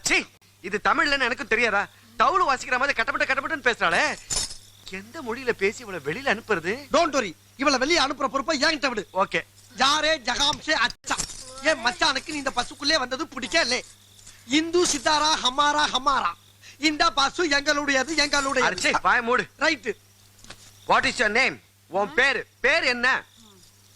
சீ, இது தமிழ்லன்னு எனக்கு தெரியாதா? தவுளு வாசிக்கிற மாதிரி கட்டப்பட்டு பேசுறாளே. எந்த மொழியில பேசி இவளை வெளியில அனுப்புறது? டோன்ட் வரி, இவளை வெளிய அனுப்புற பொறுப்பை என்கிட்ட விடு. ஓகே. யாரே ஜகாம்சே அச்சா. ஏன் மச்சானுக்கு நீ இந்த பஸ்ஸுக்குள்ளே வந்தது பிடிக்கல. இந்து சித்தாரா ஹமாரா ஹமாரா. இந்த பஸ் எங்களுடையது எங்களுடையது. அடச்சே, வாய் மூடு. Right. What is your name? உன் பேர் என்ன?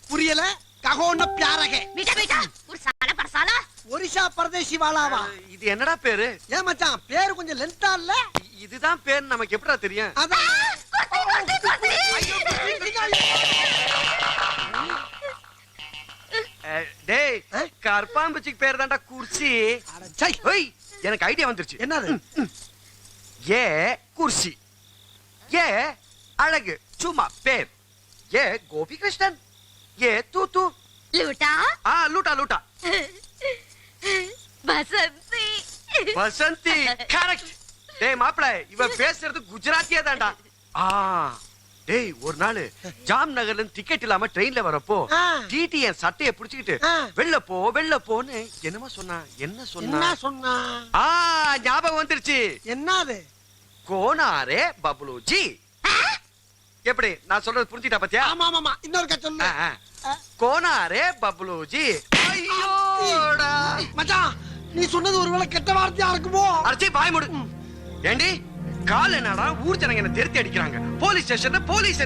புரியல. ககோன பியாரகே. बेटा बेटा ஒரு சால பரசால ஒரிஷா பரதேசி வாளாவா. இது என்னடா பேரு? ஏன் மச்சான் பேரு கொஞ்சம் லென்த்தா இல்ல? இதுதான் பேர் நமக்கு எப்படா தெரியும்? அதான். டேய், கர்பாம்பூச்சிக்கு பேர் தான்டா குர்சி. அடச்சை. ஓய், எனக்கு ஐடியா வந்துருச்சு. என்னது? ஏ குர்சி, ஏ அழகு, சும்மா பேர். ஏ கோபி கிருஷ்ணன், ஏ தூ. லூட்டா லூட்டா. வசந்தி வசந்தி, கரெக்ட். டேய் மாப்ள, இவ பேசுறது குஜராத்தியே தான்டா. டேய், ஒரு நாள் ஜாம் நகர்ல இருந்து டிக்கெட் இல்லாம ட்ரெயின்ல வரப்போ டிடி என் சட்டையை புடிச்சுக்கிட்டு வெளில போன்னு என்னமா சொன்னா? என்ன சொன்னா? ஞாபகம் வந்துருச்சு. என்னது? கோனாரே பப்ளூஜி. எப்படி நான் சொல்றது புரிஞ்சுட்டா பாத்தியா? ஆமா இன்னொரு சொல்லு. கோனாரே பப்ளூஜி. ஐயோடா மச்சான், நீ சொன்னது ஒருவேளை கெட்ட வார்த்தையா இருக்குமோ? அடச்சே, வாய் மூடு. ஏண்டி, கால் என்னடா ஊர் ஜனங்க என்ன தெரித்தி அடிக்கிறாங்க. போலீஸ் ஸ்டேஷன்ல போலீஸ்